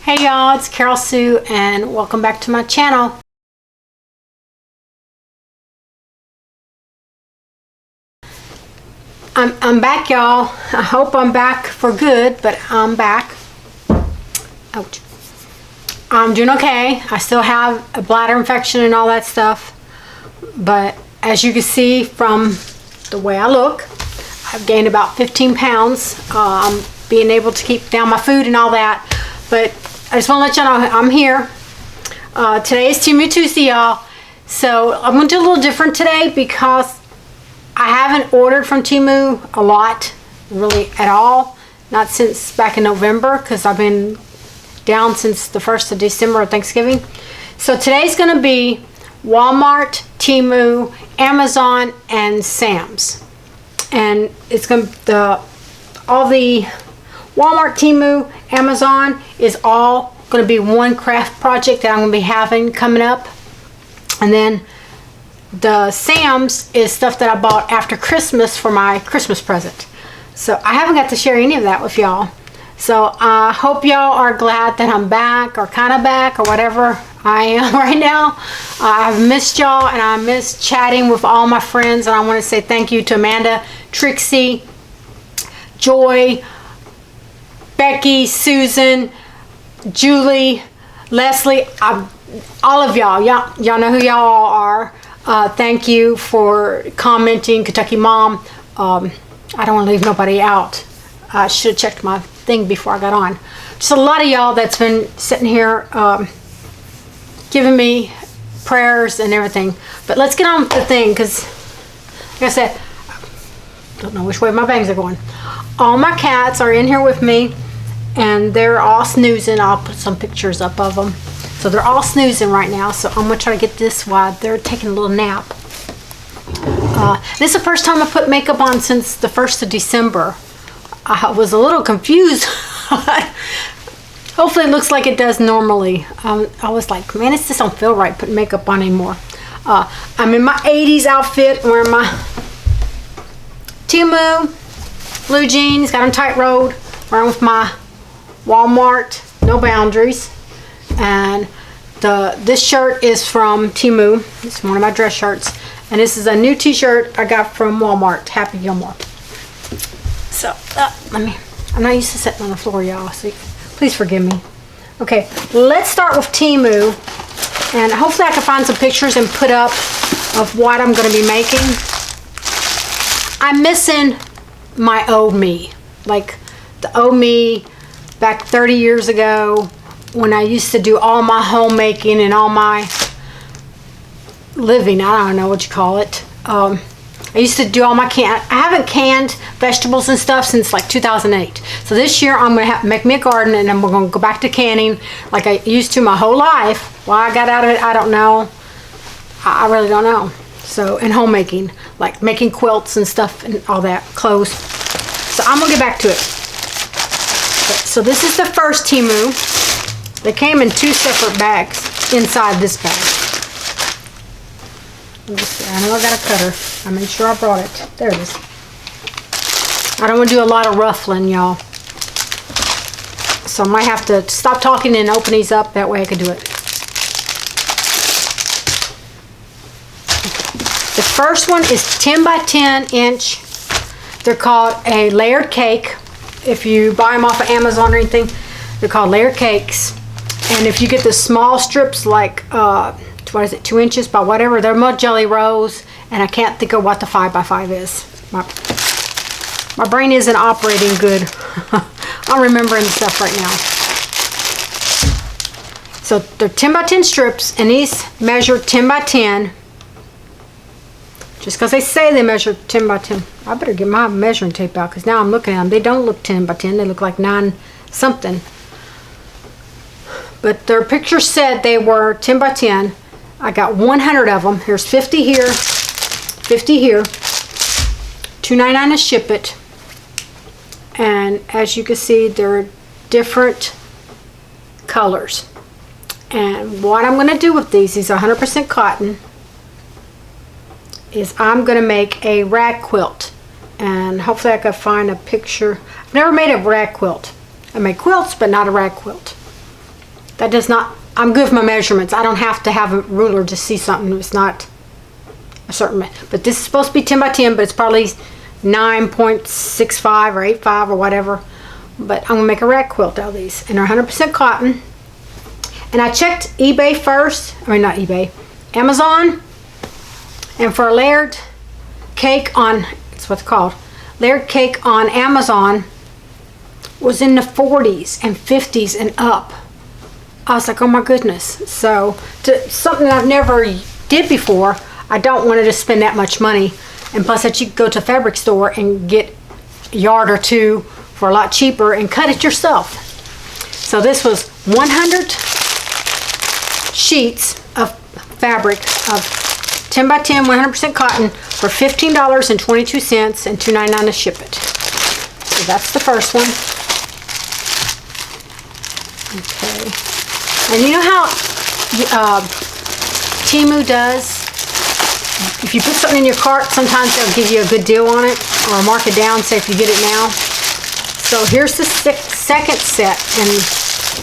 Hey y'all, it's Carolsue and welcome back to my channel. I'm back, y'all. I hope I'm back for good, but I'm back. Ouch. I'm doing okay. I still have a bladder infection and all that stuff, but as you can see from the way I look, I've gained about 15 pounds. I'm being able to keep down my food and all that, but I just want to let y'all know I'm here. Today is Temu Tuesday, y'all. So I'm going to do a little different today because I haven't ordered from Temu a lot, really at all. Not since back in November, because I've been down since the 1st of December or Thanksgiving. So today's going to be Walmart, Temu, Amazon, and Sam's. And it's going to, all the Walmart, Temu, Amazon is all going to be one craft project that I'm going to be having coming up. And then the Sam's is stuff that I bought after Christmas for my Christmas present. So I haven't got to share any of that with y'all. So I hope y'all are glad that I'm back, or kind of back, or whatever I am right now. I've missed y'all, and I miss chatting with all my friends. And I want to say thank you to Amanda, Trixie, Joy, Becky, Susan, Julie, Leslie, all of y'all. Y'all know who y'all are. Thank you for commenting. Kentucky Mom. I don't want to leave nobody out. I should have checked my thing before I got on. Just a lot of y'all that's been sitting here giving me prayers and everything. But let's get on with the thing, because like I said, I don't know which way my bangs are going. All my cats are in here with me, and they're all snoozing. I'll put some pictures up of them. So they're all snoozing right now, so I'm going to try to get this while they're taking a little nap. This is the first time I put makeup on since the 1st of December. I was a little confused. Hopefully it looks like it does normally. I was like, man, it just don't feel right putting makeup on anymore. I'm in my 80s outfit, wearing my Temu blue jeans, got them tight rolled, wearing with my Walmart No Boundaries. And this shirt is from Temu. It's one of my dress shirts. And this is a new t-shirt I got from Walmart, Happy Gilmore. So, I'm not used to sitting on the floor, y'all, so please forgive me. Okay, let's start with Temu. And hopefully I can find some pictures and put up of what I'm going to be making. I'm missing my old me. Like the old me back 30 years ago, when I used to do all my homemaking and all my living, I don't know what you call it. I used to do all my I haven't canned vegetables and stuff since like 2008. So this year I'm going to make me a garden, and then we're going to go back to canning like I used to my whole life. Why I got out of it, I don't know. I really don't know. So, and homemaking, like making quilts and stuff and all that, clothes. So I'm going to get back to it. So this is the first Temu. They came in 2 separate bags inside this bag. I know I got a cutter. I made sure I brought it. There it is. I don't want to do a lot of ruffling, y'all. So I might have to stop talking and open these up. That way I can do it. The first one is 10 by 10 inch. They're called a layered cake. If you buy them off of Amazon or anything, they're called layered cakes. And if you get the small strips, like what is it, 2 inches by whatever, they're mud jelly rolls, and I can't think of what the 5 by 5 is. My brain isn't operating good. I'm remembering stuff right now. So they're 10 by 10 strips, and these measure 10 by 10. Just because they say they measure 10 by 10. I better get my measuring tape out, because now I'm looking at them. They don't look 10 by 10. They look like 9 something. But their picture said they were 10 by 10. I got 100 of them. Here's 50 here, 50 here. $2.99 to ship it. And as you can see, they're different colors. And what I'm going to do with these 100% cotton, is I'm going to make a rag quilt. And hopefully I can find a picture. I've never made a rag quilt. I make quilts, but not a rag quilt. That does not, I'm good with my measurements. I don't have to have a ruler to see something. It's not a certain, but this is supposed to be 10 by 10, but it's probably 9.65 or 85 or whatever. But I'm gonna make a rag quilt out of these, and they're 100% cotton. And I checked eBay first, I mean not eBay, Amazon, and for a layered cake on, it's what's called, layered cake on Amazon was in the 40s and 50s and up. I was like, oh my goodness. So something that I've never did before, I don't want to just spend that much money. And plus that you could go to a fabric store and get a yard or two for a lot cheaper and cut it yourself. So this was 100 sheets of fabric of 10 by 10, 100% cotton for $15.22 and $2.99 to ship it. So that's the first one. Okay. And you know how Temu does? If you put something in your cart, sometimes they'll give you a good deal on it or mark it down, say if you get it now. So here's the second set, and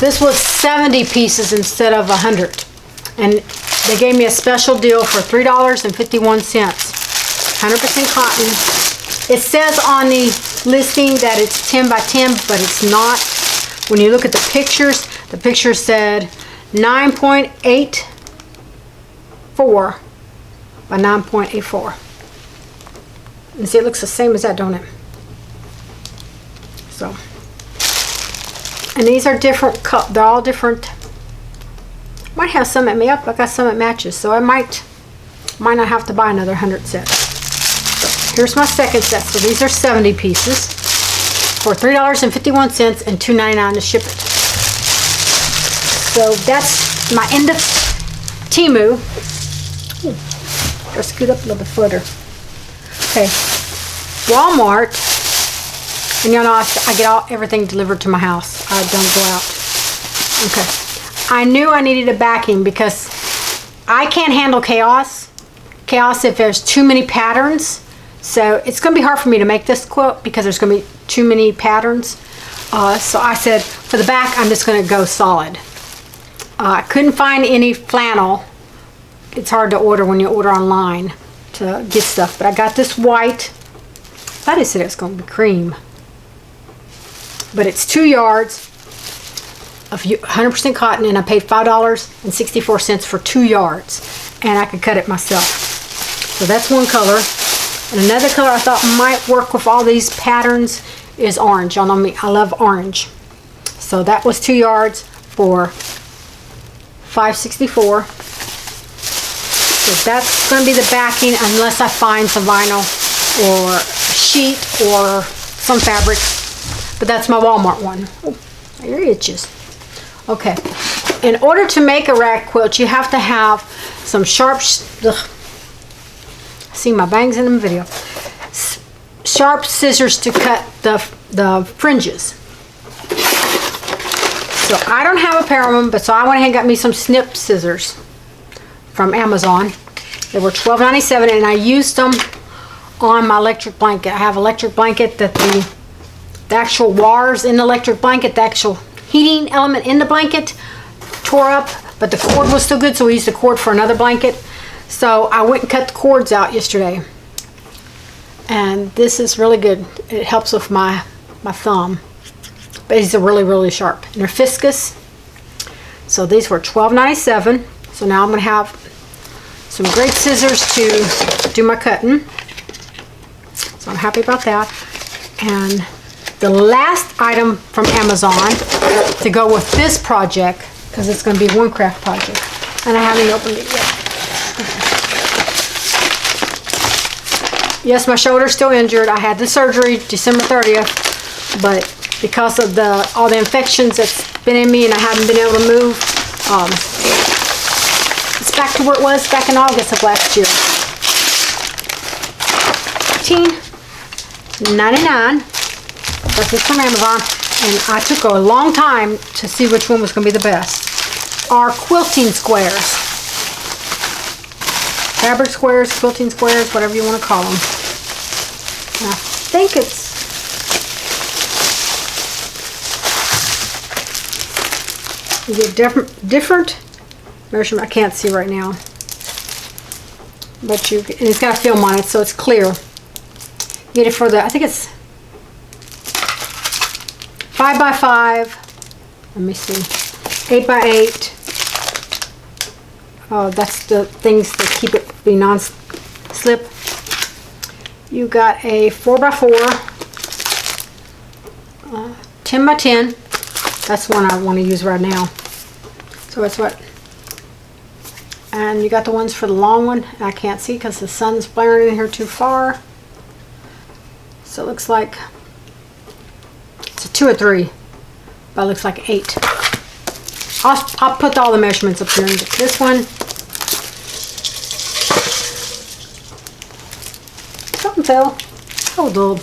this was 70 pieces instead of 100. And they gave me a special deal for $3.51. 100% cotton. It says on the listing that it's 10 by 10, but it's not. When you look at the picture said 9.84 by 9.84. And see, it looks the same as that, don't it? So, and these are different cup. They're all different. Might have some at me up. I got some that matches, so I might not have to buy another 100 set. So here's my second set. So these are 70 pieces for $3.51 and $2.99 to ship it. So that's my end of Temu. Let's scoot up a little bit further. Okay, Walmart, and y'all know I get everything delivered to my house. I don't go out. Okay, I knew I needed a backing because I can't handle chaos if there's too many patterns. So it's going to be hard for me to make this quilt because there's going to be too many patterns. So I said for the back I'm just going to go solid. I couldn't find any flannel. It's hard to order when you order online to get stuff, but I got this white. I thought it said it was going to be cream, but it's 2 yards of 100% cotton, and I paid $5.64 for 2 yards, and I could cut it myself. So that's one color. And another color I thought might work with all these patterns is orange. Y'all know me, I love orange. So that was 2 yards for $5.64. So that's going to be the backing unless I find some vinyl or sheet or some fabric. But that's my Walmart one. Oh, your itches. Okay. In order to make a rag quilt, you have to have some sharp, see my bangs in the video, sharp scissors to cut the fringes. So I don't have a pair of them, but so I went ahead and got me some snip scissors from Amazon. They were $12.97, and I used them on my electric blanket. I have an electric blanket that the actual wires in the electric blanket, the actual heating element in the blanket tore up, but the cord was still good, so we used the cord for another blanket. So I went and cut the cords out yesterday, and this is really good. It helps with my thumb, but these are really, really sharp, and they're viscous. So these were $12.97. So now I'm going to have some great scissors to do my cutting. So I'm happy about that. And the last item from Amazon to go with this project, because it's going to be one craft project, and I haven't opened it yet. Yes, my shoulder's still injured. I had the surgery December 30th, but because of all the infections that's been in me and I haven't been able to move, it's back to where it was back in August of last year. $15.99. This is from Amazon, and I took a long time to see which one was going to be the best. Are quilting squares. Fabric squares, quilting squares, whatever you want to call them. And I think it's, You get different measurement. I can't see right now, but and it's got a film on it, so it's clear. You get it for I think it's 5 by 5. Let me see, 8 by 8. Oh, that's the things that keep it be non-slip. You got a 4 by 4, 10 by 10. That's one I want to use right now. So that's what. And you got the ones for the long one. I can't see because the sun's blaring in here too far. So it looks like it's a 2 or 3, but it looks like 8. I'll put all the measurements up here. This one. Something fell. Hold on.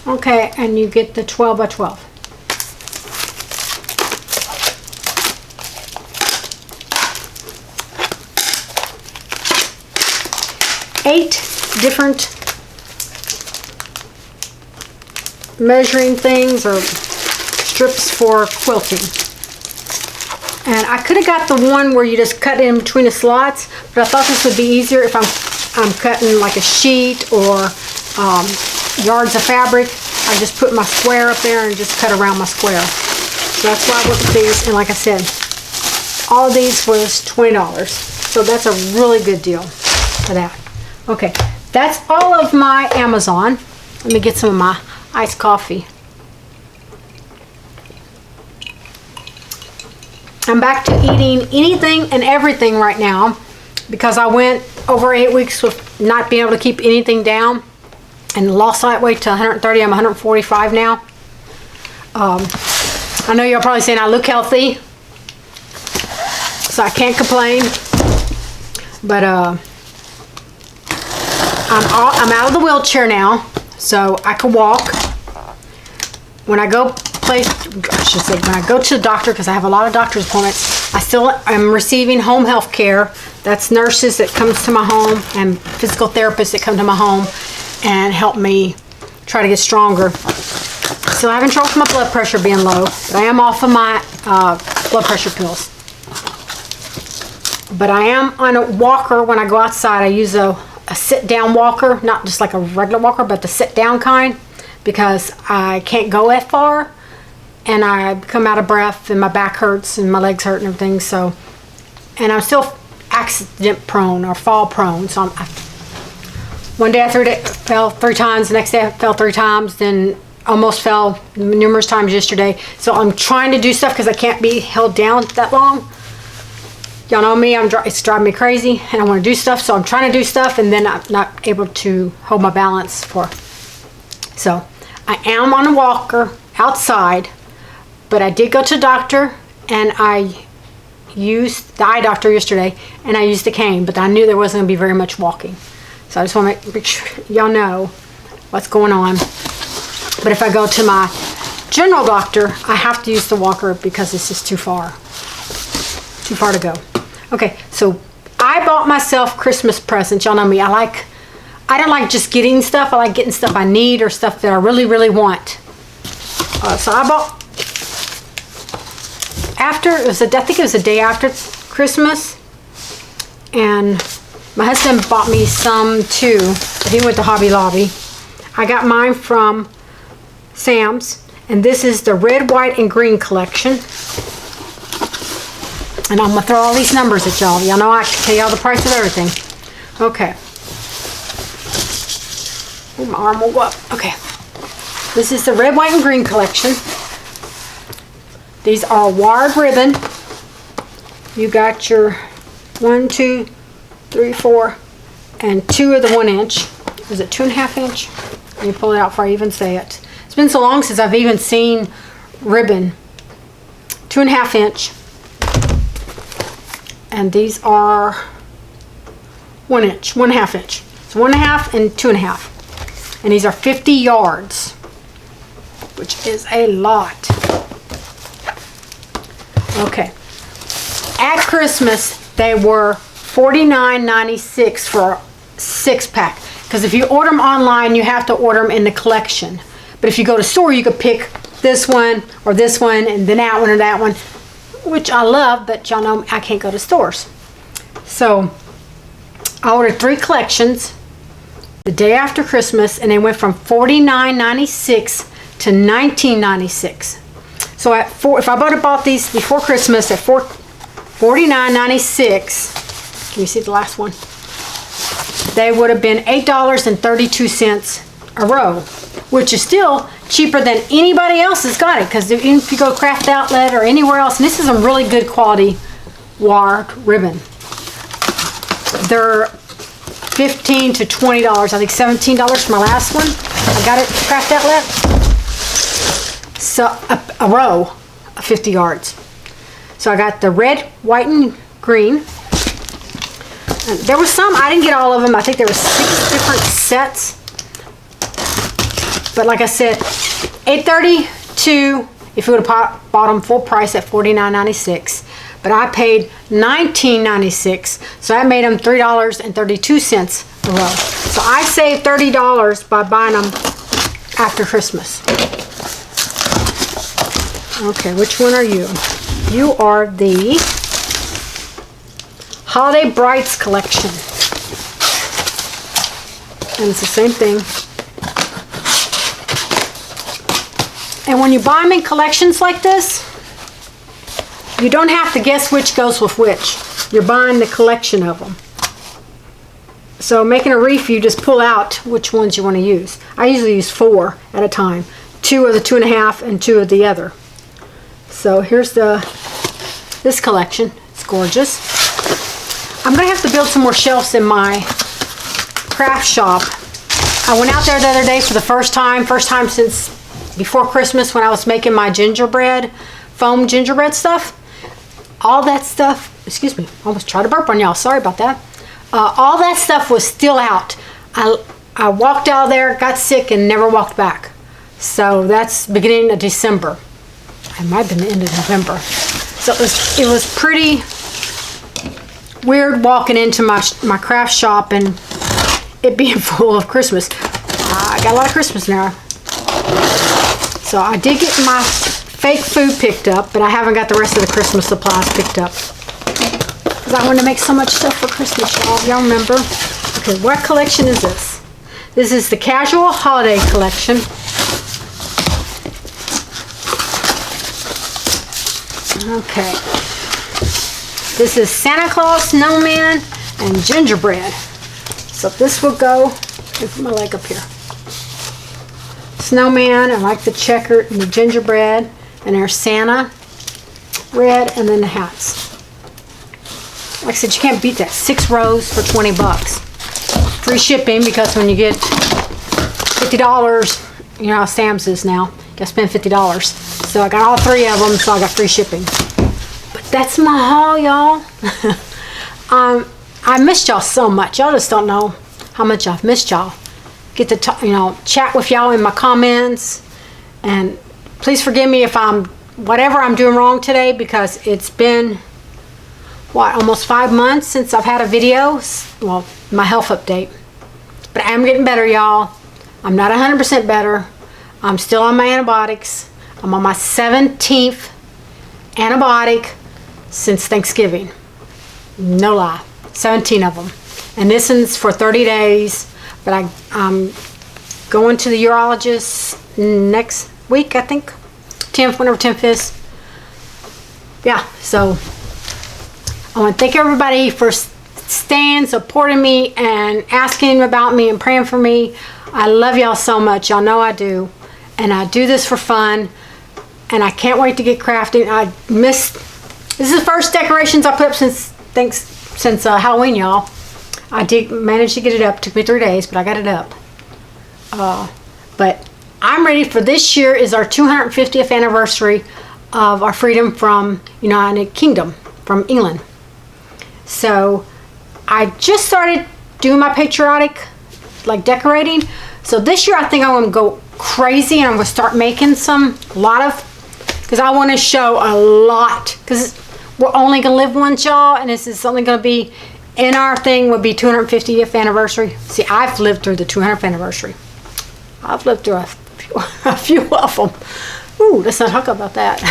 Okay, and you get the 12 by 12. Eight different measuring things or strips for quilting. And I could have got the one where you just cut in between the slots, but I thought this would be easier if I'm cutting like a sheet or yards of fabric. I just put my square up there and just cut around my square. So that's why I went with these. And like I said, all of these was $20. So that's a really good deal for that. Okay, that's all of my Amazon. Let me get some of my iced coffee. I'm back to eating anything and everything right now because I went over 8 weeks with not being able to keep anything down and lost that weight to 130. I'm 145 now. I know you're probably saying I look healthy, so I can't complain. But I'm out of the wheelchair now, so I can walk. When I go when I go to the doctor, because I have a lot of doctor's appointments, I still am receiving home health care. That's nurses that comes to my home and physical therapists that come to my home and help me try to get stronger. Still having trouble with my blood pressure being low, but I am off of my blood pressure pills. But I am on a walker when I go outside. I use a sit-down walker, not just like a regular walker, but the sit-down kind, because I can't go that far and I become out of breath and my back hurts and my legs hurt and everything. So, and I'm still accident prone or fall prone. So one day I fell 3 times, the next day I fell 3 times, then almost fell numerous times yesterday. So I'm trying to do stuff because I can't be held down that long. Y'all know me, it's driving me crazy and I want to do stuff, so I'm trying to do stuff and then I'm not able to hold my balance for. So I am on a walker outside, but I did go to the doctor and I used the eye doctor yesterday and I used the cane, but I knew there wasn't going to be very much walking. So I just want to make sure y'all know what's going on. But if I go to my general doctor, I have to use the walker because it's just too far to go. Okay, so I bought myself Christmas presents. Y'all know me. I don't like just getting stuff. I like getting stuff I need or stuff that I really, really want. So I bought I think it was the day after Christmas, and my husband bought me some too. He went to Hobby Lobby. I got mine from Sam's, and this is the red, white, and green collection. And I'm going to throw all these numbers at y'all. Y'all know I can tell y'all the price of everything. Okay. Ooh, my arm will go up. Okay. This is the red, white, and green collection. These are wired ribbon. You got your 1, 2, 3, 4, and 2 of the 1 inch. Is it 2.5 inch? Let me pull it out before I even say it. It's been so long since I've even seen ribbon. 2.5 inch. And these are 1 inch, 1.5 inch. So 1.5 and 2.5. And these are 50 yards, which is a lot. Okay. At Christmas, they were $49.96 for a 6-pack. Because if you order them online, you have to order them in the collection. But if you go to store, you could pick this one or this one and then that one or that one, which I love, but y'all know I can't go to stores. So I ordered 3 collections the day after Christmas, and they went from $49.96 to $19.96. So if I bought these before Christmas at $49.96, can you see the last one? They would have been $8.32 a row, which is still cheaper than anybody else has got it. Because if you go to Craft Outlet or anywhere else, and this is a really good quality wire ribbon. They're $15 to $20. I think $17 for my last one. I got it at Craft Outlet. So a row of 50 yards. So I got the red, white, and green. And there was some, I didn't get all of them. I think there were 6 different sets. But like I said, $8.32 if you would have bought them full price at $49.96. But I paid $19.96, so that made them $3.32 a row. So I saved $30 by buying them after Christmas. Okay, which one are you? You are the Holiday Brights collection. And it's the same thing. And when you buy them in collections like this, you don't have to guess which goes with which. You're buying the collection of them. So making a wreath, you just pull out which ones you want to use. I usually use 4 at a time. 2 of the 2.5 and 2 of the other. So here's this collection. It's gorgeous. I'm going to have to build some more shelves in my craft shop. I went out there the other day for the first time since before Christmas when I was making my gingerbread, foam gingerbread stuff. All that stuff, excuse me, I almost tried to burp on y'all, sorry about that. All that stuff was still out. I walked out of there, got sick, and never walked back. So that's beginning of December. It might have been the end of November. So it was pretty weird walking into my craft shop and it being full of Christmas. I got a lot of Christmas now. So I did get my fake food picked up, but I haven't got the rest of the Christmas supplies picked up. Because I want to make so much stuff for Christmas, y'all. Y'all remember? Okay, what collection is this? This is the Casual Holiday Collection. Okay. This is Santa Claus, Snowman, and Gingerbread. So this will go, let me put my leg up here. Snowman, I like the checkered and the gingerbread, and there's Santa, red, and then the hats. Like I said, you can't beat that. 6 rows for 20 bucks. Free shipping, because when you get $50, you know how Sam's is now. You gotta spend $50. So I got all 3 of them, so I got free shipping. But that's my haul, y'all. I missed y'all so much. Y'all just don't know how much I've missed y'all. Get to chat with y'all in my comments, and please forgive me if whatever I'm doing wrong today, because it's been almost 5 months since I've had a video, well, my health update. But I am getting better, y'all. I'm not 100% better. I'm still on my antibiotics. I'm on my 17th antibiotic since Thanksgiving. No lie, 17 of them. And this one's for 30 days. But I'm going to the urologist next week, I think. 10th, whenever 10th is. Yeah, so I want to thank everybody for staying, supporting me, and asking about me and praying for me. I love y'all so much. Y'all know I do. And I do this for fun. And I can't wait to get crafting. This is the first decorations I put up since Halloween, y'all. I did manage to get it up. It took me 3 days, but I got it up. But I'm ready for this year. Is our 250th anniversary of our freedom from United Kingdom, from England. So I just started doing my patriotic, decorating. So this year I think I'm going to go crazy, and I'm going to start making because I want to show a lot. Because we're only going to live once, y'all, and this is something going to be in our thing would be 250th anniversary. See, I've lived through the 200th anniversary. I've lived through a a few of them. Ooh, let's not talk about that.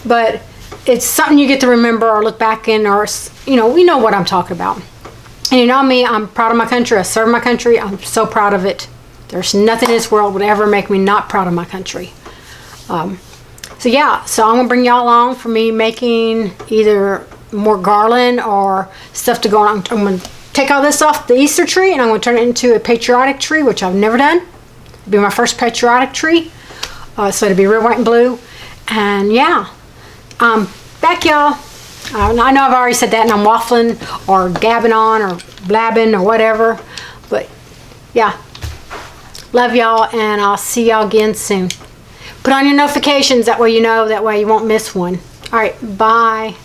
But it's something you get to remember or look back in, or, you know, we know what I'm talking about. And you know me, I'm proud of my country. I serve my country. I'm so proud of it. There's nothing in this world would ever make me not proud of my country. So yeah, so I'm gonna bring y'all along for me making either more garland or stuff to go on. I'm gonna take all this off the Easter tree and I'm gonna turn it into a patriotic tree, which I've never done. It'll be my first patriotic tree. So it'll be red, white, and blue. And yeah, back y'all. I know I've already said that and I'm waffling or gabbing on or blabbing or whatever. But yeah, love y'all and I'll see y'all again soon. Put on your notifications, that way you know, that way you won't miss one. All right, bye.